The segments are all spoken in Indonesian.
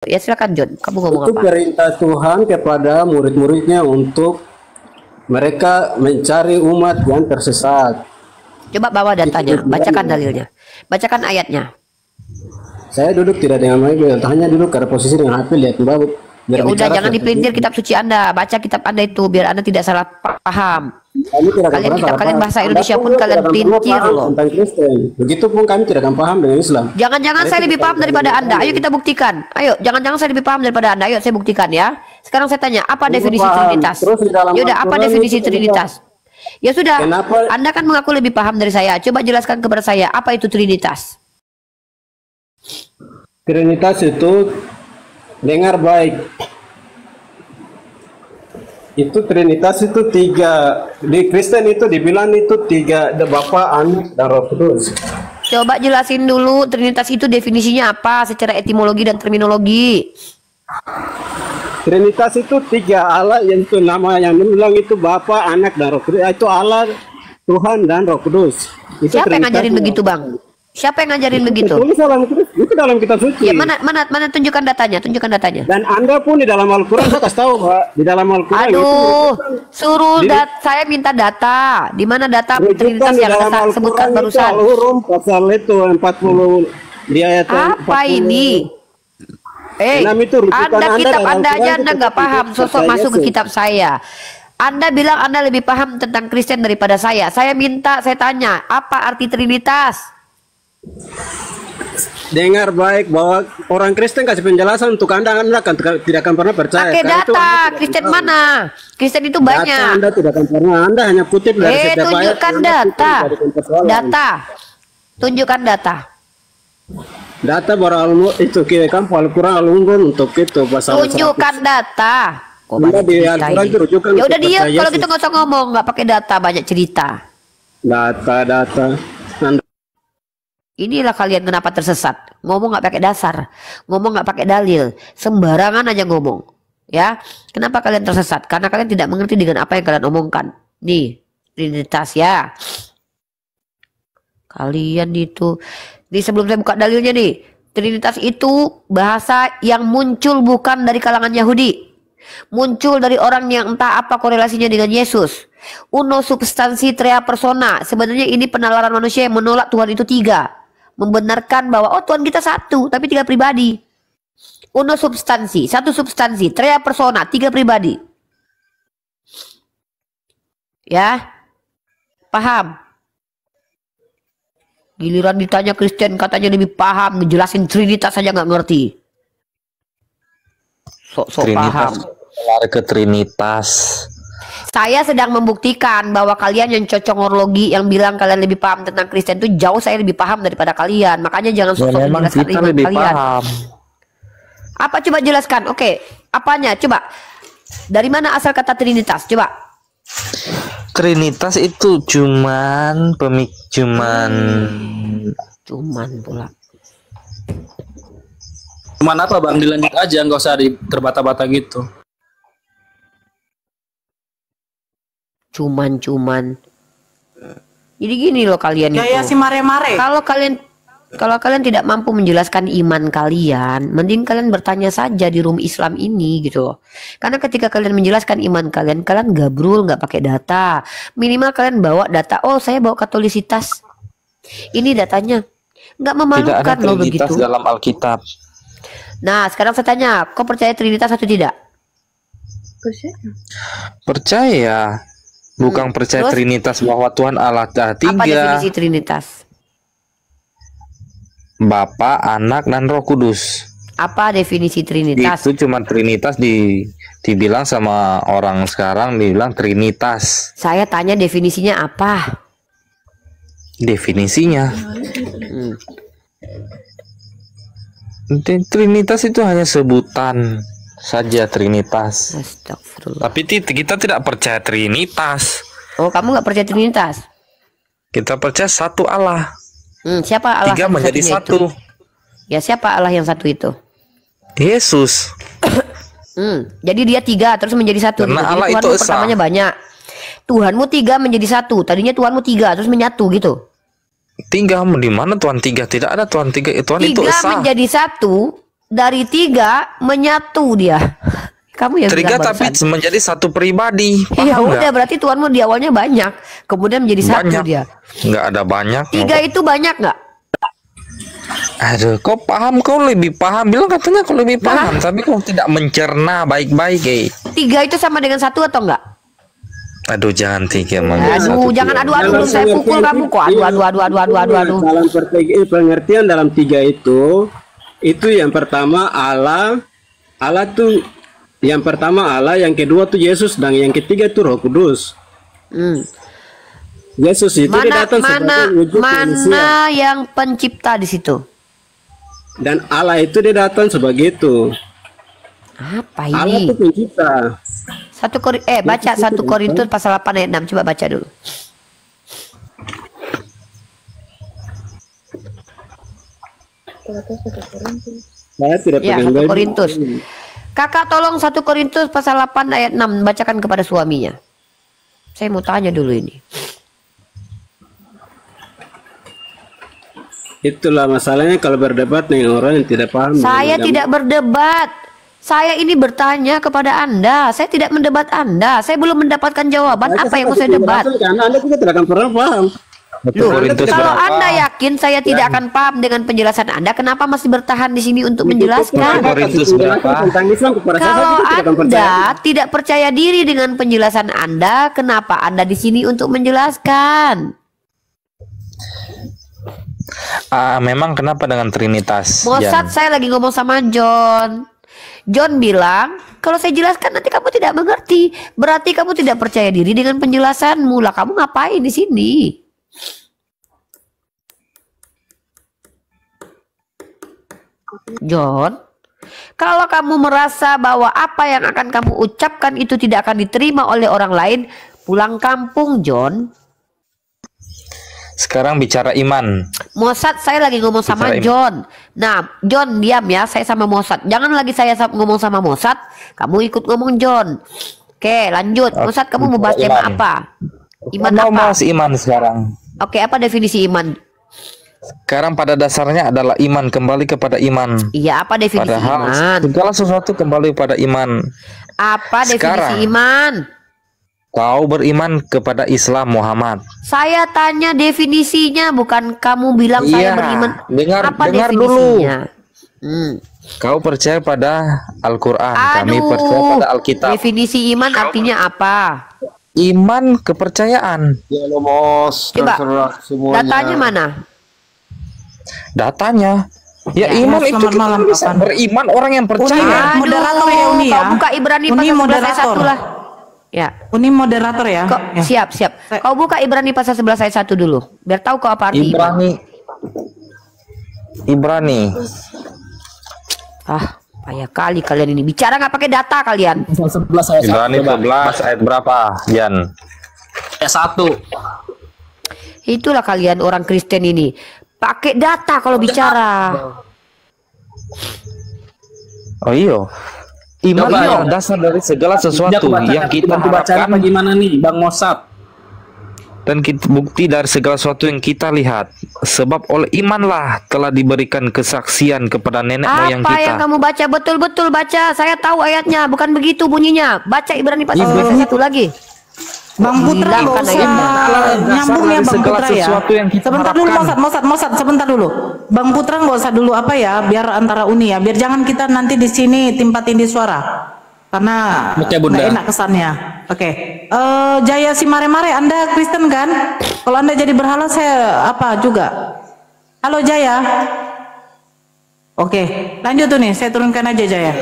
Ya silakan John, kamu ngomong Itu apa? perintah Tuhan kepada murid-muridnya untuk mereka mencari umat yang tersesat. Coba bawa datanya, Itu bacakan tujuannya. dalilnya, bacakan ayatnya. Saya duduk tidak dengan mobil, hanya duduk karena posisi dengan HP lihat Mbak Ya udah, berbicara jangan seperti dipelintir itu. kitab suci Anda, baca kitab Anda itu biar Anda tidak salah paham. Kami tidak akan Kalian pernah kitab salah kalian paham. bahasa Anda Indonesia pun juga tidak kalian akan pernah pelintir paham loh. tentang Kristen. Begitupun kami tidak akan paham dengan Islam. Jangan-jangan Karena saya itu lebih bukan paham daripada agama Anda. Ayo kami. kita buktikan. Ayo, jangan-jangan saya lebih paham daripada Anda. Ayo saya buktikan ya. Sekarang saya tanya, apa Anda definisi paham. Trinitas? Terus di dalam Ya udah, apa Al-Quran definisi itu Trinitas? Ya sudah, kenapa Anda kan mengaku lebih paham dari saya. Coba jelaskan kepada saya, apa itu Trinitas? Trinitas itu, dengar baik. Itu Trinitas itu tiga. Di Kristen itu dibilang itu tiga, ada Bapa, Anak, dan Roh Kudus. Coba jelasin dulu Trinitas itu definisinya apa secara etimologi dan terminologi. Trinitas itu tiga Allah, yang itu nama yang dibilang itu Bapa, Anak, dan Roh Kudus. Itu Allah, Tuhan, dan Roh Kudus. Itu Siapa yang ngajarin Trinitasnya. begitu, Bang? Siapa yang ngajarin begitu? Tertulis dalam itu dalam kitab suci. Ya mana tunjukkan datanya, tunjukkan datanya. Dan Anda pun di dalam Al-Quran, saya kasih tahu Pak, di dalam Al-Quran Aduh, itu suruh Jadi- saya minta data. Di mana data rujukan Trinitas di yang dalam Anda sebutkan Al-Quran itu barusan? Al-Hurum pasal itu 40 di ayat Apa 40. ini? Enam itu rujukan Anda kitab dalam Anda Al-Quran aja itu Anda nggak tetap paham, itu sosok percaya masuk ke Yesus. kitab saya. Anda bilang Anda lebih paham tentang Kristen daripada saya. Saya minta, saya tanya, apa arti Trinitas? Dengar baik bahwa orang Kristen kasih penjelasan untuk Anda tidak akan pernah percaya. Pakai Karena itu Anda data. tidak Kristen tahu. mana? Kristen itu Data banyak. Anda tidak akan pernah. Anda hanya kutip dari setiap ayat. Tunjukkan Anda kutip data. dari persoalan. Data. Tunjukkan data. Data baru itu kira kan Al-Quran Al-Unggul untuk itu pasal 100. Tunjukkan data. Kok Anda banyak di cerita Al-Quran ini? itu rujukan Ya udah untuk diam. percaya Kalau Yesus. gitu nggak usah ngomong, nggak pakai data, banyak cerita. Data. Anda Inilah kalian kenapa tersesat. Ngomong nggak pakai dasar, ngomong nggak pakai dalil, sembarangan aja ngomong. Ya, kenapa kalian tersesat? Karena kalian tidak mengerti dengan apa yang kalian omongkan. Nih, Trinitas ya. Kalian itu, nih sebelum saya buka dalilnya nih, Trinitas itu bahasa yang muncul bukan dari kalangan Yahudi. Muncul dari orang yang entah apa korelasinya dengan Yesus. Uno substansi trea persona. Sebenarnya ini penalaran manusia yang menolak Tuhan itu tiga. Membenarkan bahwa oh Tuhan kita satu tapi tiga pribadi. Uno substansi, satu substansi, trea persona, tiga pribadi. Ya, paham? Giliran ditanya Kristen katanya lebih paham, ngejelasin Trinitas saja nggak ngerti. Sok-sok paham. Lari ke Trinitas. Saya sedang membuktikan bahwa kalian yang cocokologi yang bilang kalian lebih paham tentang Kristen itu jauh saya lebih paham daripada kalian. Makanya jangan Ya, sok-sok memang menjelaskan kita iman lebih kalian. paham. Apa coba jelaskan? Oke, apanya? Coba. Dari mana asal kata Trinitas? Coba. Trinitas itu cuman Cuman pula. Cuman apa Bang, dilanjut aja, nggak usah terbata-bata gitu. Cuman. Jadi gini loh kalian Kayak itu. si mare-mare. Kalau kalian tidak mampu menjelaskan iman kalian, mending kalian bertanya saja di room Islam ini gitu. Karena ketika kalian menjelaskan iman kalian, kalian gabrul nggak pakai data. Minimal kalian bawa data. Oh, saya bawa katolisitas. Ini datanya. Nggak tidak ada memalukan loh Trinitas begitu. dalam Alkitab. Nah, sekarang saya tanya, kau percaya Trinitas atau tidak? Percaya. Bukan percaya Terus? Trinitas bahwa Tuhan Allah ada Apa tiga. definisi Trinitas? Bapa, Anak, dan Roh Kudus. Apa definisi Trinitas? Itu cuma Trinitas dibilang sama orang sekarang, dibilang Trinitas. Saya tanya definisinya apa? Definisinya. Trinitas itu hanya sebutan saja Trinitas. Astagfirullah. Tapi kita tidak percaya Trinitas. Oh, kamu nggak percaya Trinitas? Kita percaya satu Allah. Siapa Allah Tiga menjadi satu-satunya satu. itu? Ya, siapa Allah yang satu itu? Yesus. Jadi dia tiga terus menjadi satu. Karena Jadi Allah Tuhanmu itu esa. pertamanya banyak. Tuhanmu tiga menjadi satu. Tadinya Tuhanmu tiga terus menyatu gitu. Tiga di mana Tuhan tiga? Tidak ada Tuhan tiga. Tuhan itu Tiga esa. menjadi satu. dari 3 menyatu dia. Kamu yang Tiga bilang tapi barusan. menjadi satu pribadi. Ya Paham udah, nggak? berarti Tuhanmu di awalnya banyak, kemudian menjadi satu Banyak. dia. Nggak ada banyak. 3 itu banyak nggak? Aduh, kau paham, kau lebih paham. Bilang katanya kau lebih paham, tapi kau tidak mencerna baik-baik, 3 itu sama dengan 1 atau enggak? Aduh, jangan 3 Aduh, jangan adu-adu, saya pukul kamu kok. Aduh. Dalam pengertian dalam 3 itu yang pertama Allah tuh yang pertama Allah, yang kedua tuh Yesus, dan yang ketiga tuh Roh Kudus. Yesus itu dia datang sebagai wujud manusia. Mana yang pencipta di situ? Dan Allah itu dia datang sebagai itu. Apa Allah ini? itu pencipta. Baca 1 Korintus pasal 8 ayat 6. Coba baca dulu. Saya tidak Ya, pegang 1 Bible. Korintus. Kakak tolong 1 Korintus pasal 8 ayat 6 bacakan kepada suaminya. Saya mau tanya dulu ini. Itulah masalahnya kalau berdebat dengan orang yang tidak paham. Saya tidak berdebat. Saya ini bertanya kepada Anda. Saya tidak mendebat Anda. Saya belum mendapatkan jawaban apa yang mau saya debat. Karena Anda juga tidak akan pernah paham. Loh, Korintus kalau berapa? Anda yakin saya tidak akan paham dengan penjelasan Anda, kenapa masih bertahan di sini untuk menjelaskan? Korintus berapa? Tentang Islam kepada saya Kalau juga tidak akan percaya. Anda tidak percaya diri dengan penjelasan Anda, kenapa Anda di sini untuk menjelaskan? Memang kenapa dengan Trinitas? Mossad, Jan? saya lagi ngomong sama John. John bilang, kalau saya jelaskan nanti kamu tidak mengerti. Berarti kamu tidak percaya diri dengan penjelasanmu. Lah kamu ngapain di sini? John, kalau kamu merasa bahwa apa yang akan kamu ucapkan itu tidak akan diterima oleh orang lain, pulang kampung, John. Sekarang bicara iman. Mossad, saya lagi ngomong sama Bicara John. Nah, John diam ya, saya sama Mossad. Jangan lagi saya ngomong sama Mossad, kamu ikut ngomong John. Oke, lanjut. Mossad, kamu mau bahas tema Iman. apa? Iman Mau apa? bahas iman sekarang. Oke, apa definisi iman? Sekarang pada dasarnya adalah iman, kembali kepada iman. Iya, apa definisi Padahal iman? segala sesuatu kembali pada iman. Apa definisi Sekarang. iman? Kau beriman kepada Islam Muhammad. Saya tanya definisinya, bukan kamu bilang saya Iya, beriman. dengar definisinya? Kau percaya pada Al-Quran, kami percaya pada Alkitab. Definisi iman artinya apa? Iman kepercayaan. Ya Lomos, Coba, terserah semuanya. datanya mana? Datanya. Ya, Ya, iman itu selamat kita malam, bisa Papan. beriman orang yang percaya. Moderator ya, Uni ya. Kau buka Ibrani Uni pasal 11 ayat moderator. 1 lah. Ya. Ini moderator ya. Kok Ya. siap. Kau buka Ibrani pasal 11 ayat 1 dulu. Biar tahu kau apa arti iman. Ibrani. Payah kali kalian ini. Bicara nggak pakai data kalian. Pasal 11 ayat 1. Ibrani 11 ayat berapa, Jan? Ayat 1. Itulah kalian orang Kristen ini. Pakai data kalau bicara. Oh iya. Iman Coba, adalah dasar dari segala sesuatu yang kita bacaan harapkan gimana nih, Bang Mossad? dan bukti dari segala sesuatu yang kita lihat. Sebab oleh imanlah telah diberikan kesaksian kepada nenek moyang Apa kita. yang kamu baca? Betul-betul baca. Saya tahu ayatnya. Bukan begitu bunyinya. Baca Ibrani pasal 11 ayat 1 lagi. Bang Putra Bilang nggak kan usah ayatnya. nyambung ya Bang Segala Putra ya. sesuatu yang kita Sebentar dulu harapkan. Mossad, sebentar dulu. Bang Putra nggak usah dulu apa ya, biar antara Uni ya, biar jangan kita nanti di sini timpa tindih suara. Karena Oke, Bunda. nggak enak kesannya. Oke. Jaya si Mare-Mare, Anda Kristen kan? Kalau Anda jadi berhala saya apa juga? Halo Jaya. Oke, lanjut tuh nih, saya turunkan aja Jaya.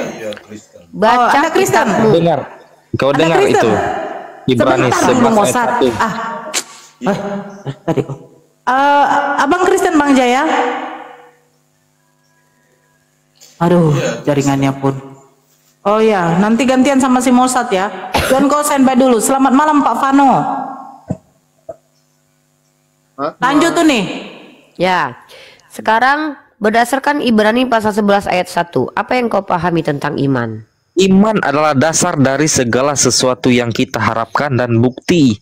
Baca Anda Kristen? kitabmu. Dengar. Kau Anda dengar Kristen? itu. Ibrani Sebentar dulu 11 ayat Mossad. 1. Tadi kok. Abang Kristen Bang Jaya? Aduh, jaringannya pun. Oh ya, nanti gantian sama si Mossad ya. John kau standby dulu. Selamat malam Pak Vano. Lanjut tuh nih. Ya. Sekarang berdasarkan Ibrani pasal 11 ayat 1. Apa yang kau pahami tentang iman? Iman adalah dasar dari segala sesuatu yang kita harapkan dan bukti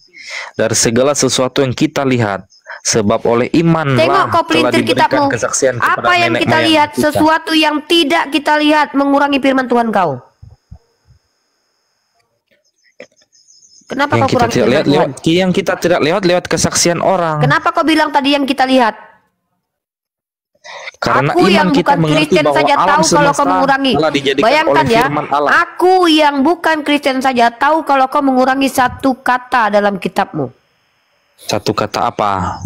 dari segala sesuatu yang kita lihat. Sebab oleh iman Tengok kau telah pelintir diberikan kitabmu. kesaksian kepada Apa yang nenek kita moyang lihat, kita. sesuatu yang tidak kita lihat mengurangi firman Tuhan kau. Kenapa Yang kau kita kurangi tidak firman lihat Tuhan? yang kita tidak lihat lewat kesaksian orang. Kenapa kau bilang tadi yang kita lihat? Karena Aku iman yang kita bukan mengerti Kristen bahwa saja alam tahu kalau semesta kau mengurangi. telah dijadikan Bayangkan oleh ya, firman Allah. aku yang bukan Kristen saja tahu kalau kau mengurangi satu kata dalam kitabmu. Satu kata apa?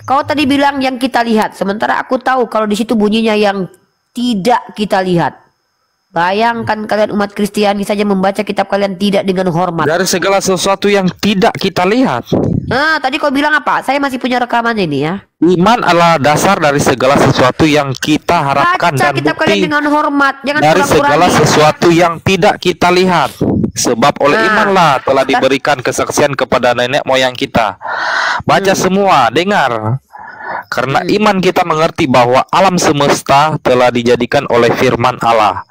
Kau tadi bilang yang kita lihat, sementara aku tahu kalau di situ bunyinya yang tidak kita lihat. Bayangkan kalian umat Kristiani saja membaca kitab kalian tidak dengan hormat. Dari segala sesuatu yang tidak kita lihat. Nah, tadi kau bilang apa? Saya masih punya rekaman ini ya. Iman adalah dasar dari segala sesuatu yang kita harapkan Baca dan kitab kalian bukti dengan hormat, jangan dari segala kurang-kurangi. sesuatu yang tidak kita lihat. Sebab oleh Nah, imanlah telah diberikan kesaksian kepada nenek moyang kita. Baca semua, dengar. Karena iman kita mengerti bahwa alam semesta telah dijadikan oleh firman Allah.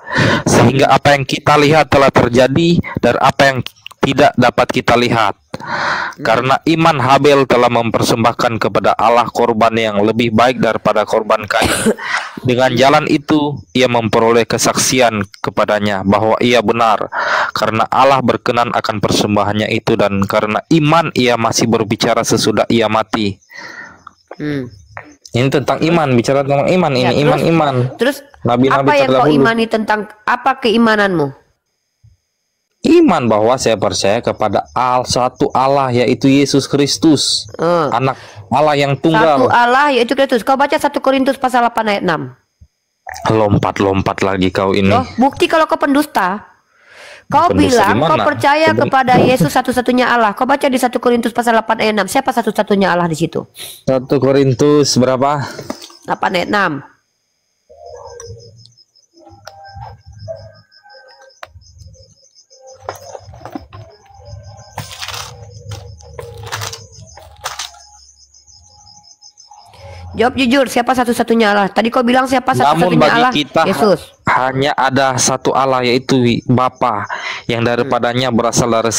Sehingga apa yang kita lihat telah terjadi dan apa yang tidak dapat kita lihat. Karena iman Habel telah mempersembahkan kepada Allah korban yang lebih baik daripada korban Kain. Dengan jalan itu ia memperoleh kesaksian kepadanya bahwa ia benar, karena Allah berkenan akan persembahannya itu, dan karena iman ia masih berbicara sesudah ia mati. Ini tentang iman, bicara tentang iman. Ya, Ini iman. Terus Nabi-nabi apa yang kau terdahulu. imani tentang apa keimananmu? Iman bahwa saya percaya kepada satu Allah, yaitu Yesus Kristus, anak Allah yang Satu tunggal. Allah yaitu Kristus. Kau baca 1 Korintus pasal 8 ayat 6. Lompat-lompat lagi kau ini. Loh, bukti kalau kau pendusta. Kau Pendusta bilang di kau mana? percaya kepada Yesus satu-satunya Allah. Kau baca di 1 Korintus pasal 8 ayat 6. Siapa satu-satunya Allah di situ? 1 Korintus berapa? 8 ayat 6. Jawab jujur, siapa satu-satunya Allah? Tadi kau bilang siapa Namun satu-satunya bagi Allah? kita Yesus. hanya ada satu Allah, yaitu Bapa, yang daripadanya berasal dari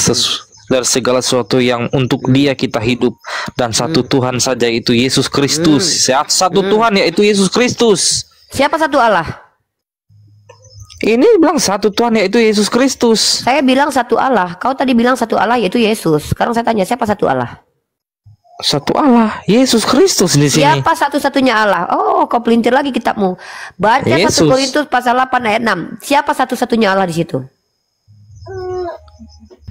segala sesuatu yang untuk Dia kita hidup, dan satu Tuhan saja, yaitu Yesus Kristus. Satu Tuhan, yaitu Yesus Kristus. Siapa satu Allah? Ini bilang satu Tuhan, yaitu Yesus Kristus. Saya bilang satu Allah. Kau tadi bilang satu Allah yaitu Yesus. Sekarang saya tanya siapa satu Allah? Satu Allah, Yesus Kristus di sini. Siapa satu-satunya Allah? Oh, kau pelintir lagi kitabmu. Baca 1 Yesus. Korintus pasal 8 ayat 6. Siapa satu-satunya Allah di situ?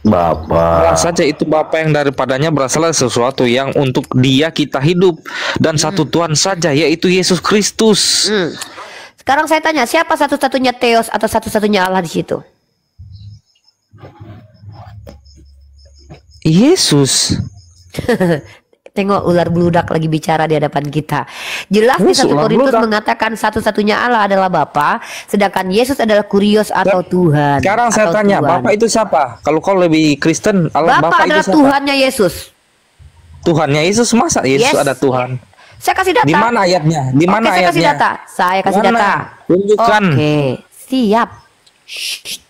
Allah saja, itu Bapa yang daripadanya berasal dari sesuatu yang untuk Dia kita hidup, dan satu Tuhan saja, yaitu Yesus Kristus. Sekarang saya tanya, siapa satu-satunya Theos atau satu-satunya Allah di situ? Yesus. Tengok ular beludak lagi bicara di hadapan kita. Jelas di 1 ular Korintus beludak. mengatakan satu-satunya Allah adalah Bapa, sedangkan Yesus adalah Kurios atau Tuhan. Sekarang saya atau tanya, Tuhan. Bapa itu siapa? Kalau kau lebih Kristen, Bapa Bapa itu adalah siapa? Tuhannya Yesus. Tuhannya Yesus, masa Yesus Yes. ada Tuhan? Saya kasih data. Di mana ayatnya? Di mana Oke, saya kasih ayatnya? data. Saya kasih Mana? data. Tunjukkan. Oke, siap.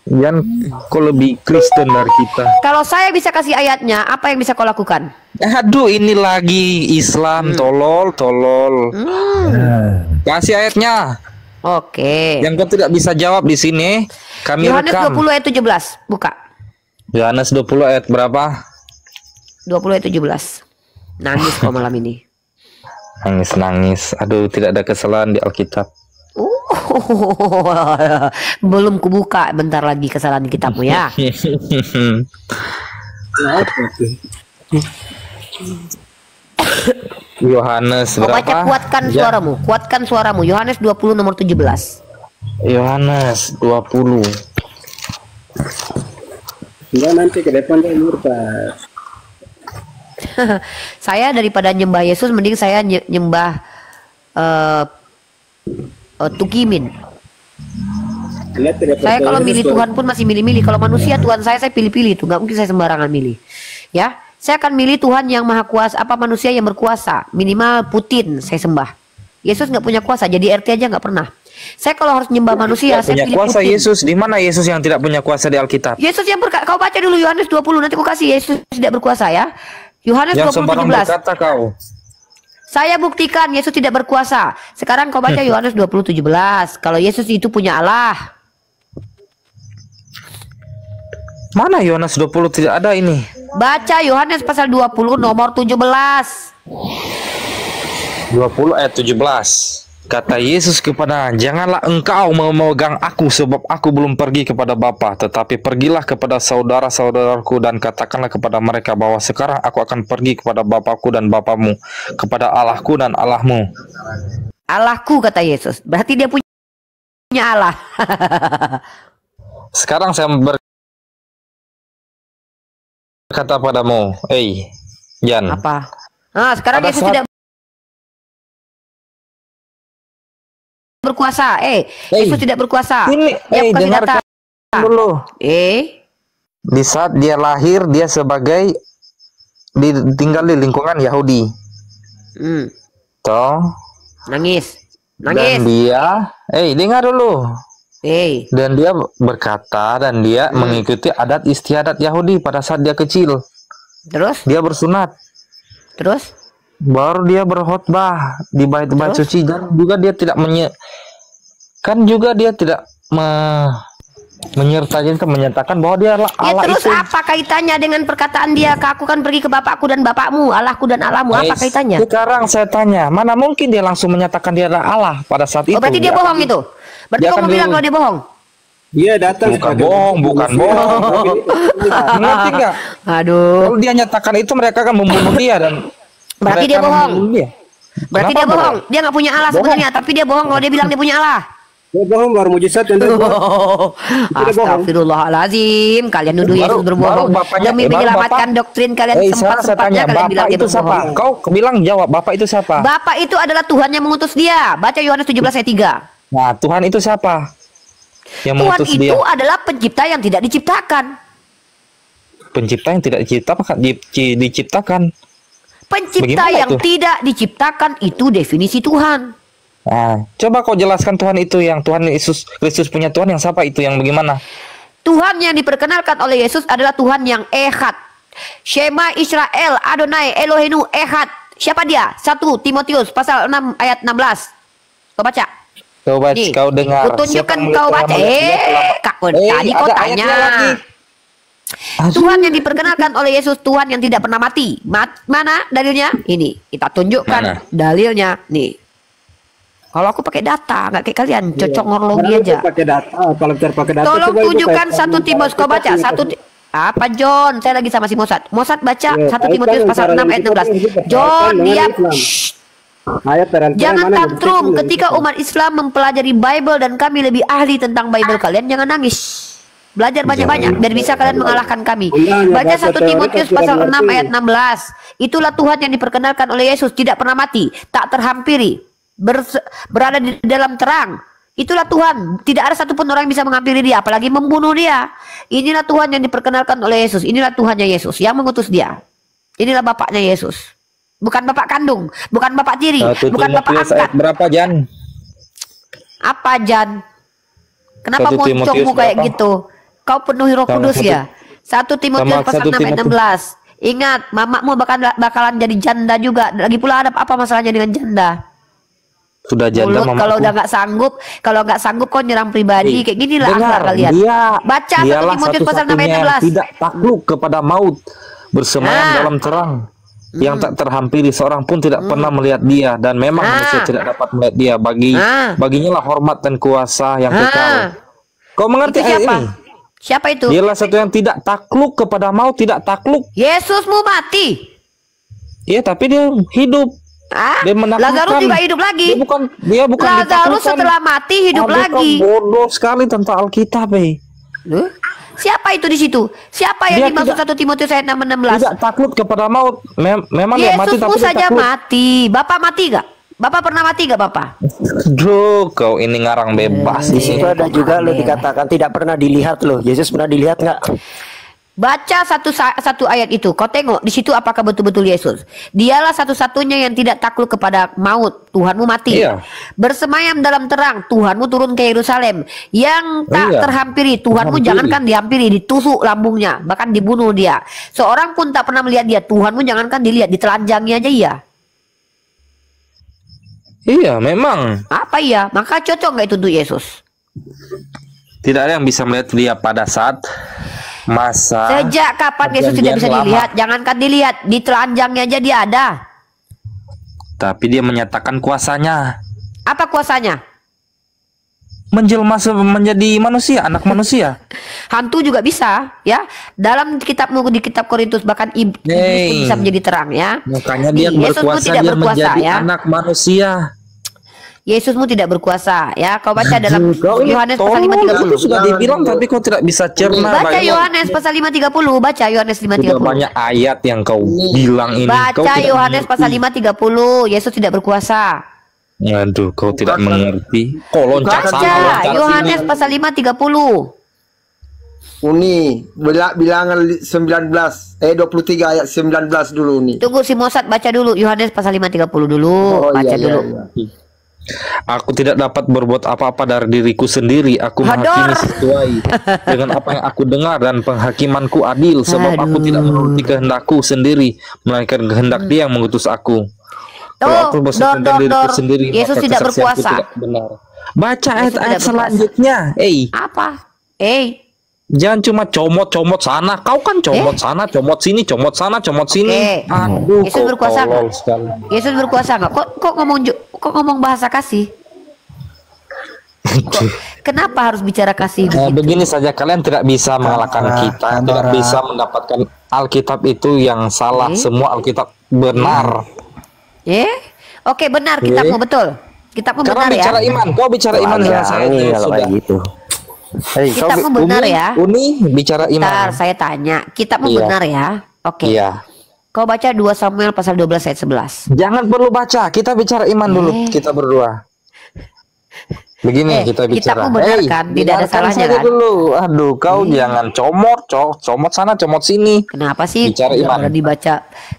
Jangan kau lebih Kristen dari kita. Kalau saya bisa kasih ayatnya, apa yang bisa kau lakukan? Aduh, ini lagi Islam, tolol. Kasih ayatnya. Oke. Yang kau tidak bisa jawab di sini, kami Yohanes rekam. 20 ayat 17. Buka. Yohanes 20 ayat berapa? 20 ayat 17. Nangis kau malam ini. Nangis. Aduh, tidak ada kesalahan di Alkitab. Belum kubuka, bentar lagi kesalahan kitabmu ya. Yohanes Kau baca, berapa? kuatkan Ya, suaramu. Kuatkan suaramu. Yohanes 20 nomor 17. Yohanes 20. Enggak, nanti ke depan dia murtad. Saya daripada nyembah Yesus, mending saya nyembah Tukimin. Lihat ke depan Saya kalau Yesus, milih Tuhan pun masih milih-milih. Kalau manusia Tuhan saya pilih-pilih tuh, nggak mungkin saya sembarangan milih. Ya, saya akan milih Tuhan yang maha kuasa. Apa manusia yang berkuasa? Minimal Putin saya sembah. Yesus nggak punya kuasa, jadi RT aja nggak pernah. Saya kalau harus nyembah manusia, Tidak saya punya pilih kuasa Putin. Yesus. Di mana Yesus yang tidak punya kuasa di Alkitab? Yesus yang kau baca dulu Yohanes 20, nanti aku kasih Yesus tidak berkuasa ya. Yohanes Yang 20 sembarang 17. berkata kau. Saya buktikan Yesus tidak berkuasa. Sekarang kau baca Yohanes 20:17. Kalau Yesus itu punya Allah. Mana Yohanes 20 tidak ada ini? Baca Yohanes pasal 20 nomor 17. 20 ayat 17. Kata Yesus kepada, janganlah engkau memegang aku, sebab aku belum pergi kepada Bapa, tetapi pergilah kepada saudara-saudaraku dan katakanlah kepada mereka bahwa sekarang aku akan pergi kepada Bapakku dan Bapamu, kepada Allahku dan Allahmu. Allahku, kata Yesus. Berarti dia punya Allah. Sekarang saya berkata padamu, Jan. Apa? Nah, sekarang Pada Yesus saat- tidak berkuasa. Yesus tidak berkuasa. Ini, Dia bukan dengarkan data. dulu. Di saat dia lahir, dia sebagai tinggal di lingkungan Yahudi. Toh, Nangis. dan dia, dengar dulu. Dan dia berkata dan dia mengikuti adat istiadat Yahudi pada saat dia kecil. Terus? Dia bersunat. Terus? Baru dia berkhotbah di bait-bait Terus? suci, dan juga dia tidak menyatakan bahwa dia adalah Ya Allah terus itu. apa kaitannya dengan perkataan dia, aku kan pergi ke Bapakku dan Bapakmu, Allahku dan Allahmu? Apa kaitannya? Sekarang saya tanya, mana mungkin dia langsung menyatakan dia adalah Allah pada saat itu? Oh, berarti dia bohong itu. Berarti dia kamu akan bilang kalau dia bohong. Dia datang Bukan sebagai bohong, bukan bohong. Ngerti nggak? Aduh. Kalau dia nyatakan itu, mereka akan membunuh dia dan Berarti mereka dia akan bohong. membunuh dia. Berarti Kenapa dia bohong. Dia nggak punya Allah sebenarnya, tapi dia bohong kalau dia bilang dia punya Allah. Dia bohong, baru mujizat yang dia buat. Astagfirullahalazim, kalian nuduh Yesus Baru berbohong bapaknya- demi baru menyelamatkan bapak- doktrin kalian. sekarang saya Sempat-sempatnya tanya, kalian bilang Bapak dia itu siapa? berbohong. Kau bilang jawab, Bapak itu siapa? Bapak itu adalah Tuhan yang mengutus dia. Baca Yohanes 17 ayat 3. Nah, Tuhan itu siapa? Yang Tuhan mengutus itu dia. adalah pencipta yang tidak diciptakan. Pencipta yang tidak diciptakan. Pencipta Bagaimana yang itu? tidak diciptakan itu definisi Tuhan. Nah, coba kau jelaskan Tuhan itu, yang Tuhan Yesus Kristus punya Tuhan yang siapa itu, yang bagaimana? Tuhan yang diperkenalkan oleh Yesus adalah Tuhan yang Ehad. Shema Israel, Adonai Eloheinu Ehad. Siapa dia? 1 Timotius pasal 6 ayat 16. Kau baca. Coba Nih, kau dengar. kutunjukkan Siapa yang kau telah baca. melihat dia telah- Kak, tadi kau ada tanya. ayatnya lagi. Tuhan yang diperkenalkan oleh Yesus, Tuhan yang tidak pernah mati. Mana dalilnya? Ini, kita tunjukkan Mana? dalilnya. Nih. Kalau aku pakai data, nggak kayak kalian, cocok ngorlogi Sekarang aja. itu pakai data. Kalau bicara pakai data, Tolong coba ibu tunjukkan kayak- 1 Timotius, kau baca. Apa John? Saya lagi sama si Mosad. Mosad baca 1 Timotius pasal 6 ayat 16. John, diam. Shh. Ayat terang-terang Jangan mana tantrum yang ketika umat Islam mempelajari Bible dan kami lebih ahli tentang Bible. Kalian jangan nangis. Belajar banyak-banyak biar bisa kalian mengalahkan kami. Baca 1 Timotius pasal 6 ayat 16. Itulah Tuhan yang diperkenalkan oleh Yesus, tidak pernah mati, tak terhampiri, berada di dalam terang. Itulah Tuhan, tidak ada satupun orang yang bisa menghampiri dia, apalagi membunuh dia. Inilah Tuhan yang diperkenalkan oleh Yesus. Inilah Tuhannya Yesus yang mengutus dia. Inilah bapaknya Yesus. Bukan bapak kandung, bukan bapak tiri, 1 bukan bapak Timotius angkat. ayat berapa, Jan? Apa Jan? Kenapa 1 Timotius moncongmu kayak berapa? gitu? Kau penuhi Roh Sama Kudus satu- ya? 1 Timotius sama pasal 1 6 ayat 16. Ingat, mamamu bakalan jadi janda juga. Lagi pula ada apa masalahnya dengan janda? Sudah janda Mulut mamaku. kalau udah nggak sanggup kau nyerang pribadi kayak ginilah akhlak Dengar, kalian. Baca 1 dialah Timotius pasal 6 ayat satu-satunya yang 16. tidak takluk kepada maut, bersemayam Nah. dalam terang, yang tak terhampiri, seorang pun tidak pernah melihat dia, dan memang Nah. manusia tidak dapat melihat dia. Baginya lah hormat dan kuasa yang kekal. Kau mengerti Itu ayat siapa? ini? Siapa itu? Dialah satu yang tidak takluk kepada maut, tidak takluk. Yesusmu mati. Iya, tapi dia hidup. Dia menaklukkan. Lazarus juga hidup lagi. Dia bukan Lazarus ditaklukkan. setelah mati hidup Aduh, lagi. kau bodoh sekali tentang Alkitab, Loh? Siapa itu di situ? Siapa yang Dia dimaksud tidak- 1 Timotius ayat 6 16? Tidak takluk kepada maut. Memang dia mati, Yesusmu tapi dia saja takluk. mati. Bapak mati gak? Bapak pernah mati gak Bapak? Duh, kau ini ngarang bebas Di ini. situ ada juga lo dikatakan tidak pernah dilihat loh. Yesus pernah dilihat nggak? Baca satu ayat itu. Kau tengok di situ apakah betul-betul Yesus. Dialah satu-satunya yang tidak takluk kepada maut. Tuhanmu mati. Iya. Bersemayam dalam terang. Tuhanmu turun ke Yerusalem. Yang tak Iya. terhampiri. Tuhanmu Terhampiri. jangankan dihampiri, ditusuk lambungnya, bahkan dibunuh dia. Seorang pun tak pernah melihat dia. Tuhanmu jangankan dilihat, ditelanjangi aja iya. Iya, memang. Apa iya? Maka cocok nggak itu untuk Yesus? Tidak ada yang bisa melihat dia pada saat masa Sejak kapan Yesus tidak bisa perjanjian lama. dilihat? Jangankan dilihat, di telanjangnya aja dia ada. Tapi dia menyatakan kuasanya. Apa kuasanya? Menjelma menjadi manusia, anak manusia. Hantu juga bisa, ya. Dalam kitabmu di kitab Korintus bahkan iblis pun Hey. bisa menjadi terang, ya. Makanya dia Nih, Yesusmu berkuasa, tidak dia berkuasa, menjadi ya. anak manusia. Yesusmu tidak berkuasa, ya. Kau baca dalam Kau ini Yohanes pasal tolong, 5:30. itu sudah dibilang tapi kau tidak bisa cerna. Baca bagaimana- Yohanes pasal 5:30, baca Yohanes Sudah 5:30. banyak ayat yang kau bilang ini. Kau Baca tidak Yohanes pasal mengerti. 5:30, Yesus tidak berkuasa. Aduh, kau tidak mengerti. Kau loncat sana, Baca loncat Yohanes sini. pasal 5:30. Uni bilangan 19 23 ayat 19 dulu nih. Tunggu si Mosat baca dulu Yohanes pasal 5:30 dulu, baca dulu. Iya. Aku tidak dapat berbuat apa-apa dari diriku sendiri. Aku Hador. menghakimi sesuai dengan apa yang aku dengar dan penghakimanku adil sebab aku Aduh. tidak menuruti kehendakku sendiri, melainkan kehendak Dia yang mengutus aku. Kalau aku bersesuai dengan diriku sendiri, Yesus maka tidak kesaksianku berkuasa. tidak benar. Baca Yesus ayat-ayat tidak berkuasa. selanjutnya. Apa? Jangan cuma comot-comot sana. Kau kan comot sana, comot sini, comot sana, comot sini. Aduh, Yesus kau berkuasa tolol nggak? sekali. Yesus berkuasa nggak? Kok ngomong bahasa kasih? Kenapa harus bicara kasih? Nah, begitu? begini saja, kalian tidak bisa mengalahkan kita, tidak bisa mendapatkan Alkitab itu yang salah. Semua Alkitab benar. Oke, benar kitabmu betul. Kitabmu Karena benar ya. bicara iman, kau bicara iman dengan saya Jangan itu kalau sudah. kayak gitu. Hei, kau Kitabmu benar ya. Uni bicara iman. Bentar, saya tanya. Kitabmu Iya. benar ya? Oke. Iya. Kau baca 2 Samuel pasal 12 ayat 11. Jangan perlu baca, kita bicara iman dulu. Kita berdua. Begini kita bicara. Kitabmu benar kan? Tidak ada dengarkan salahnya saja kan? dulu. Aduh, kau jangan comot sana, comot sini. Kenapa sih? Bicara Nggak iman. pernah dibaca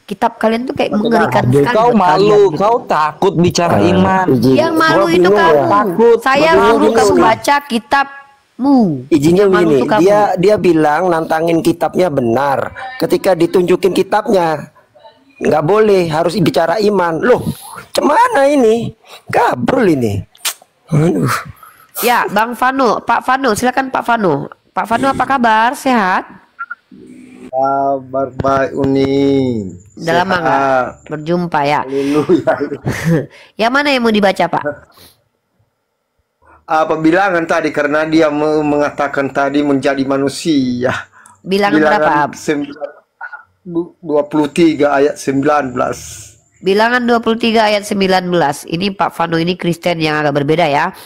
kitab kalian tuh kayak mengerikan Aduh, sekali kau buat malu, kalian gitu. kau takut bicara iman. Yang malu Gua itu bingung kamu. ya. Takut. Saya Gua suruh bingung kamu nih. baca kitabmu. Izinnya Yang malu begini, tuh kamu. dia bilang nantangin kitabnya benar. Ketika ditunjukin kitabnya, nggak boleh, harus bicara iman. Loh, cemana ini? Gabrul ini. Aduh. Ya, Bang Vano, Pak Vano, silakan Pak Vano. Pak Vano apa kabar? Sehat? Kabar baik Uni. Udah lama nggak berjumpa ya? Haleluya. Yang mana yang mau dibaca Pak? Apa bilangan tadi karena dia mengatakan tadi menjadi manusia. Bilangan berapa? 23 ayat 19. Bilangan 23 ayat 19. Ini Pak Vano ini Kristen yang agak berbeda ya.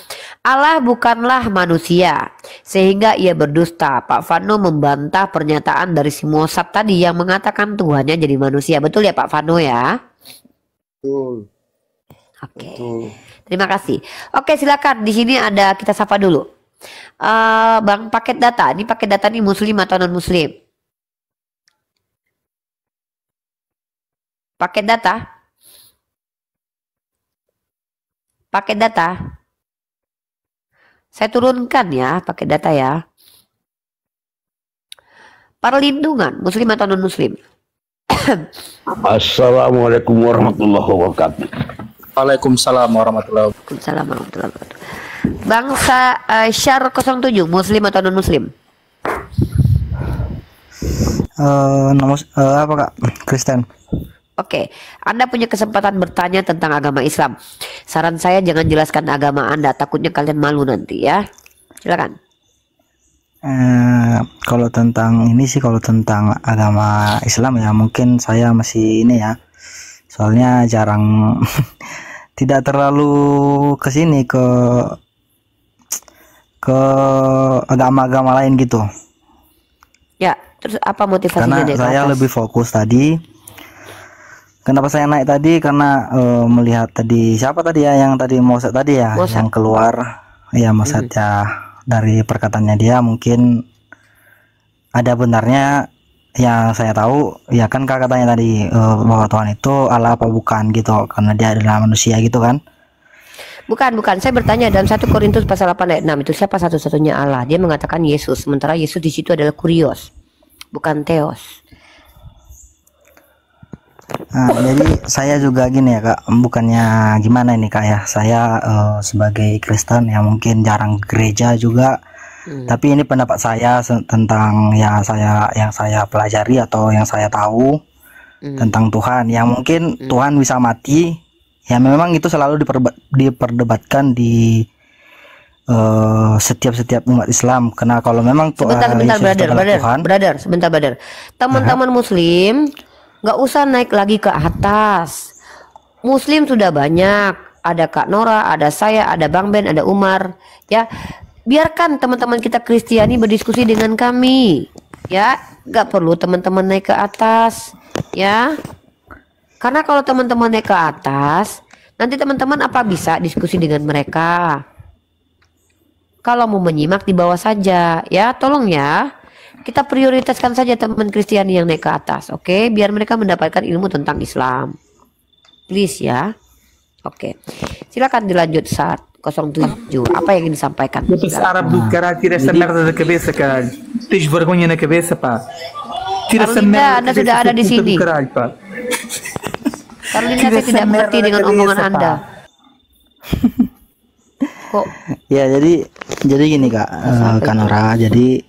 Allah bukanlah manusia sehingga ia berdusta. Pak Vano membantah pernyataan dari si Mosat tadi yang mengatakan Tuhannya jadi manusia. Betul ya Pak Vano ya? Betul. Oke. Terima kasih. Oke, silakan. Di sini ada kita sapa dulu. Bang, paket data. Ini paket data nih muslim atau non muslim? Paket data. Paket data. Saya turunkan ya paket data ya. Perlindungan muslim atau non muslim? Assalamualaikum warahmatullahi wabarakatuh. Waalaikumsalam warahmatullahi wabarakatuh. Waalaikumsalam warahmatullahi wabarakatuh. Bangsa Syar 07 muslim atau non muslim? Apa Kak? Kristen. Oke, Anda punya kesempatan bertanya tentang agama Islam. Saran saya jangan jelaskan agama Anda, takutnya kalian malu nanti ya. Silakan. Kalau tentang ini sih, kalau tentang agama Islam ya mungkin saya masih ini ya. Soalnya jarang tidak terlalu ke sini ke agama-agama lain gitu. Ya, terus apa motivasinya Karena naik ke saya atas? lebih fokus tadi. Kenapa saya naik tadi? Karena melihat tadi siapa tadi ya yang tadi Mosat tadi ya, Mosat. yang keluar ya Mosat ya, dari perkataannya dia mungkin ada benarnya. Yang saya tahu ya kan katanya tadi bahwa Tuhan itu Allah apa bukan gitu, karena dia adalah manusia gitu kan. Bukan. Saya bertanya dalam 1 Korintus pasal 8 ayat 6 itu siapa satu-satunya Allah? Dia mengatakan Yesus, sementara Yesus di situ adalah Kurios, bukan Theos. Nah, jadi saya juga gini ya kak, bukannya gimana ini kak ya, saya sebagai Kristen yang mungkin jarang ke gereja juga, tapi ini pendapat saya tentang yang saya pelajari atau yang saya tahu tentang Tuhan, yang mungkin Tuhan bisa mati, ya memang itu selalu diperdebatkan di setiap umat Islam, karena kalau memang sebentar brother, teman-teman Muslim nggak usah naik lagi ke atas. Muslim sudah banyak, ada Kak Nora, ada saya, ada Bang Ben, ada Umar, ya. Biarkan teman-teman kita Kristiani berdiskusi dengan kami, ya. Nggak perlu teman-teman naik ke atas, ya. Karena kalau teman-teman naik ke atas, nanti teman-teman apa bisa diskusi dengan mereka? Kalau mau menyimak di bawah saja, ya. Tolong ya. Kita prioritaskan saja teman Kristiani yang naik ke atas, oke? Biar mereka mendapatkan ilmu tentang Islam. Please ya. Oke. Silakan dilanjut saat 07. Apa yang ingin disampaikan? Esse árabe do caralho, tira essa merda da cabeça, caralho. Tens vergonha na cabeça, pá. Tira essa Carlinda, merda Anda sudah ada di sini. caralho, pá. Carlinda, saya tidak mengerti dengan omongan Anda. Kok? Ya jadi gini kak, Kanora. Jadi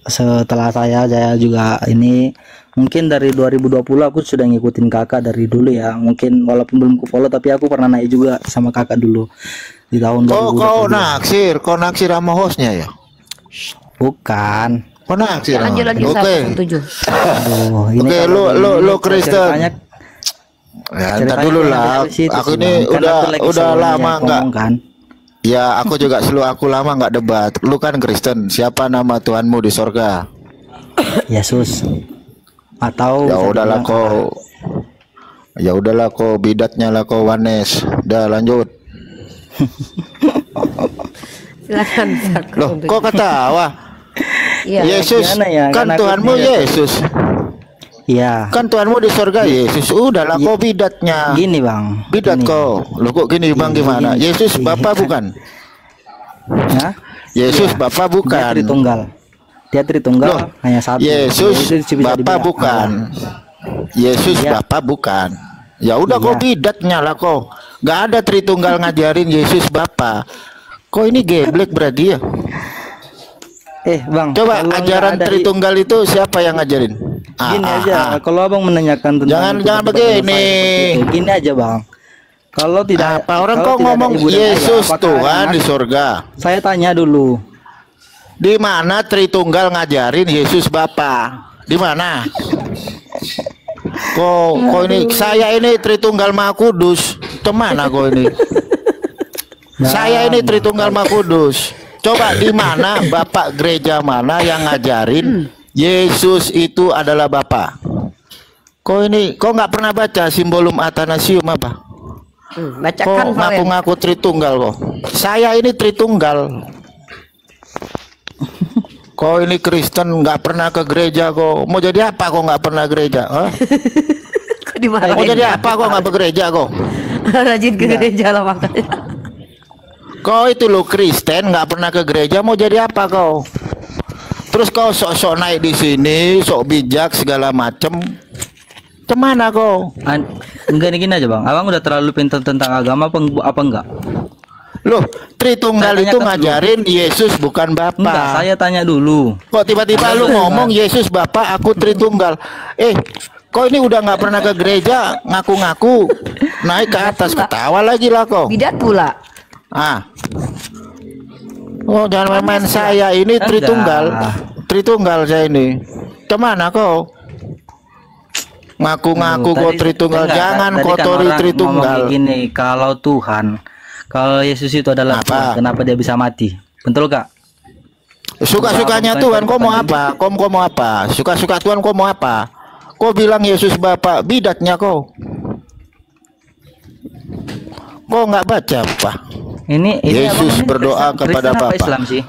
setelah saya juga ini mungkin dari 2020 aku sudah ngikutin kakak dari dulu ya, mungkin walaupun belum ku follow tapi aku pernah naik juga sama kakak dulu di tahun 2020. Kau naksir sama hostnya ya? Bukan. Kau naksir? Oke. Oke, lu Kristen. Ya, entar dulu lah. Aku ini udah lama enggak kan. Ya, aku juga aku lama nggak debat. Lu kan Kristen, siapa nama Tuhanmu di sorga? Yesus. Atau ya udahlah kau bidatnya lah kau Wanes. Udah lanjut. Silakan. Loh, kok ketawa? Ya, Yesus ya? kan Tuhanmu Yesus. Iya. Kan Tuhanmu di sorga Yesus. Udahlah kau bidatnya. Gini bang. Bidat kau. Lo kok gini bang gimana? Yesus Bapa bukan? Hah? Yesus Bapa bukan? Dia Tritunggal hanya satu. Yesus Bapa bukan? Yesus Bapa bukan? Ya udah kau bidatnya lah kau. Gak ada Tritunggal ngajarin Yesus Bapa. Kau ini geblek berarti ya? Bang, coba ajaran Tritunggal itu siapa yang ngajarin? Gini aja, kalau abang menanyakan tentang jangan begini. Gini aja bang, kalau tidak orang kok ngomong Yesus Tuhan di surga. Saya tanya dulu, di mana Tritunggal ngajarin Yesus Bapa? Di mana? Kok ini saya ini Tritunggal Maha Kudus. Kemana kok ini? Saya ini Tritunggal Maha Kudus. Coba di mana Bapak gereja mana yang ngajarin Yesus itu adalah Bapa? Kok nggak pernah baca Simbolum Athanasium apa? Bacakan kok ngaku-ngaku Tritunggal kok. Saya ini Tritunggal. Kok ini Kristen nggak pernah ke gereja kok. Mau jadi apa kok nggak pernah gereja? Mau jadi apa kok nggak ke gereja kok? Rajin ke gereja lah makanya. Kau itu lo Kristen nggak pernah ke gereja, mau jadi apa kau? Terus kau sok-sok naik di sini, sok bijak segala macem. Kemana kau? Enggak gini aja bang, abang udah terlalu pintar tentang agama apa enggak? Loh, Tritunggal itu ngajarin Yesus bukan Bapa. Enggak, saya tanya dulu. Kok tiba-tiba lu ngomong Yesus Bapa, aku Tritunggal? Kau ini udah nggak pernah ke gereja, ngaku-ngaku naik ke atas, ketawa lagi lah kau. Bidat pula. Oh jangan main-main, saya ini Tritunggal saya ini. Kemana kau? Ngaku-ngaku kau Tritunggal, jangan kotori Tritunggal. Gini, kalau Yesus itu adalah Tuhan, kenapa dia bisa mati? Betul gak? Suka-sukanya Tuhan, kau mau apa? Kau mau apa? Suka-suka Tuhan, kau mau apa? Kau bilang Yesus Bapa, bidatnya kau. Kau nggak baca apa? Ini Yesus berdoa kepada Bapa. Islam sih.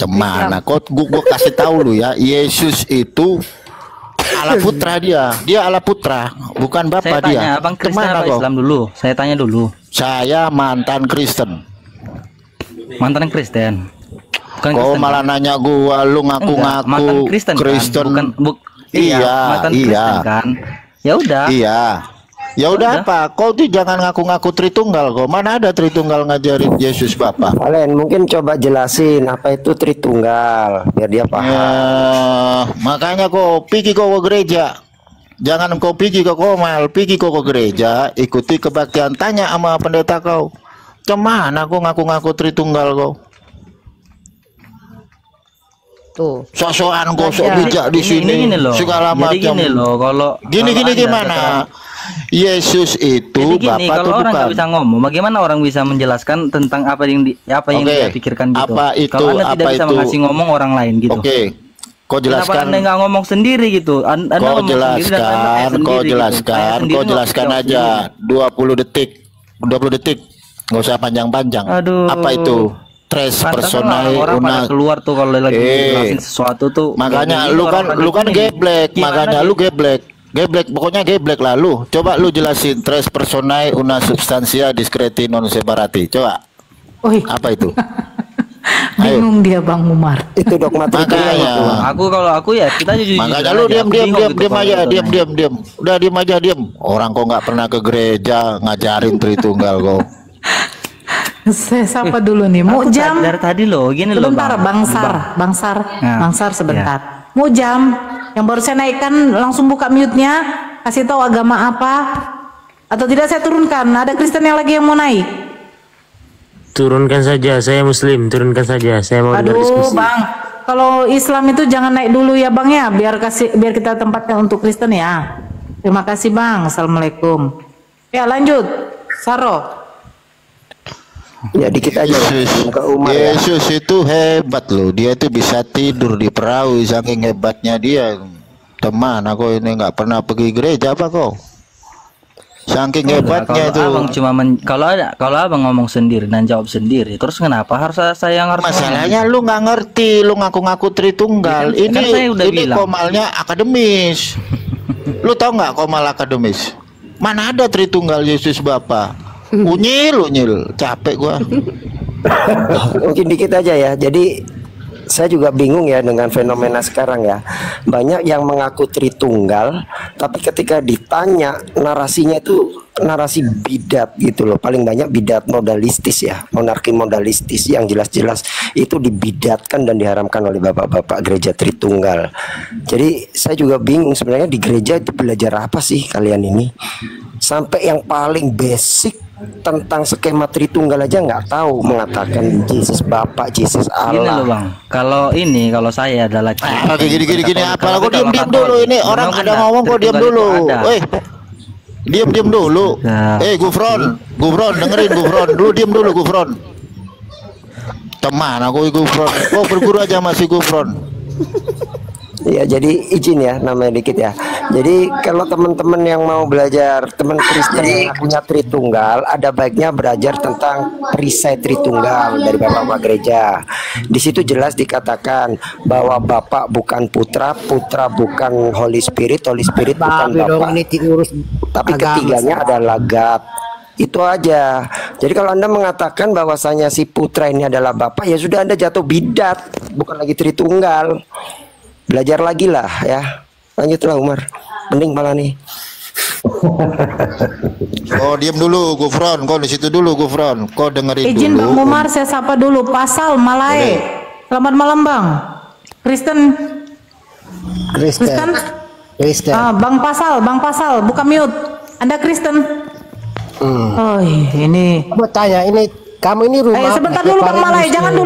Kemana? Kau gua kasih tahu lu ya. Yesus itu Allah Putra dia Allah Putra, bukan Bapa dia. Tanya, abang Kristen apa Islam dulu? Saya tanya dulu. Saya mantan Kristen. Mantan Kristen. Bukan Kristen, malah nanya gua, lu ngaku-ngaku Kristen. Kristen. Kan? Iya, mantan Kristen kan. Ya udah. Iya. Ya udah apa? Kau tuh jangan ngaku-ngaku Tritunggal kok. Mana ada Tritunggal ngajarin Yesus Bapa? Valen, mungkin coba jelasin apa itu Tritunggal biar dia paham. Ya, makanya kau pergi kau ke gereja. Jangan kau pergi ke komal, pergi kau ke gereja, ikuti kebaktian, tanya sama pendeta kau. Cemana kau ngaku-ngaku Tritunggal kau? Tuh. Sosokan kau sok bijak di sini segala macam. Jadi gini loh, kalau gini gimana? Yesus itu jadi gini, Bapak kalau tuh orang bukan. nggak bisa ngomong, bagaimana orang bisa menjelaskan tentang apa yang dia pikirkan gitu? Apa itu? Kalau Anda tidak Apa bisa itu? mengasih ngomong orang lain gitu. Oke. Kau jelaskan. Kenapa Anda nggak ngomong sendiri gitu? Anda Kau ngomong sendiri dan Anda kayak jelaskan, sendiri kau gitu. jelaskan, Saya sendiri kau mau jelaskan jawab aja. sendiri. 20 detik, nggak usah panjang-panjang. Aduh. Apa itu? Tres personae orang pada una. keluar tuh kalau lagi jelasin sesuatu tuh. Makanya Jadi lu kan gini. geblek, Gimana makanya gitu? lu geblek. Geblek, pokoknya geblek lah lu. Coba lu jelasin tres personae una substantia discreti non separati. Coba. Oi, Apa itu? bingung dia Bang Umar. Itu dogma Tritunggal. Makanya. Kalau aku ya kita jujur. Makanya lu diam aja, diam. Udah diam aja, diam. Orang kok nggak pernah ke gereja ngajarin Tritunggal kok. Saya sapa dulu nih. Mujam. Dari tadi loh, gini loh. Sebentar, Bangsar sebentar. Mujam, yang baru saya naikkan langsung buka mute-nya, kasih tahu agama apa. Atau tidak saya turunkan? Ada Kristen yang lagi yang mau naik. Turunkan saja, saya Muslim. Turunkan saja, saya mau berdiskusi. Bang, kalau Islam itu jangan naik dulu ya Bang ya, biar kita tempatkan untuk Kristen ya. Terima kasih Bang. Assalamualaikum. Ya lanjut, Saro. Ya dikit aja. Yesus itu hebat loh. Dia itu bisa tidur di perahu saking hebatnya dia. Teman, aku ini nggak pernah pergi gereja apa kau? Saking hebatnya itu. Abang cuma kalau abang ngomong sendiri dan jawab sendiri, terus kenapa harus saya yang harus? Masalahnya lu nggak ngerti, lu ngaku-ngaku Tritunggal. Ya, kan saya udah ini bilang. komalnya akademis. Lu tahu nggak komal akademis? Mana ada Tritunggal Yesus Bapa? Unyil, capek gua. Mungkin dikit aja ya. Jadi saya juga bingung ya dengan fenomena sekarang ya. Banyak yang mengaku Tritunggal, tapi ketika ditanya narasinya itu narasi bidat gitu loh. Paling banyak bidat modalistis ya, monarki modalistis yang jelas-jelas itu dibidatkan dan diharamkan oleh bapak-bapak gereja Tritunggal. Jadi saya juga bingung sebenarnya di gereja itu belajar apa sih kalian ini? Sampai yang paling basic tentang skema Tritunggal aja nggak tahu, mengatakan Yesus Bapa, Yesus Allah. Gini loh Bang, kalau saya adalah Oke, gini apa? Kok diam dulu ini orang ada ngomong kok diam dulu. Diam dulu. Gufron dengerin Gufron. Dulu diam dulu Gufron. Teman aku Gufron. Kok berguru aja masih Gufron. Ya jadi izin ya namanya dikit ya. Jadi kalau teman-teman yang mau belajar, teman Kristen yang punya Tritunggal, ada baiknya belajar tentang perisai Tritunggal dari bapak-bapak gereja. Di situ jelas dikatakan bahwa Bapa bukan Putra, Putra bukan Holy Spirit bukan Bapa. Tapi ketiganya adalah God. Itu aja. Jadi kalau Anda mengatakan bahwasanya si Putra ini adalah Bapa, ya sudah Anda jatuh bidat, bukan lagi Tritunggal. Belajar lagi lah ya. Lanjutlah Umar. Mending malah nih. Oh diam dulu Gufron. Kau di situ dulu Gufron. Kau dengerin Izin dulu. Bang Umar saya sapa dulu. Pasal Malae. Selamat malam Bang. Kristen. Bang Pasal, buka mute. Anda Kristen. Oh ini. Mau tanya ini kamu ini rumah. Sebentar dulu Bang Malae, jangan dulu.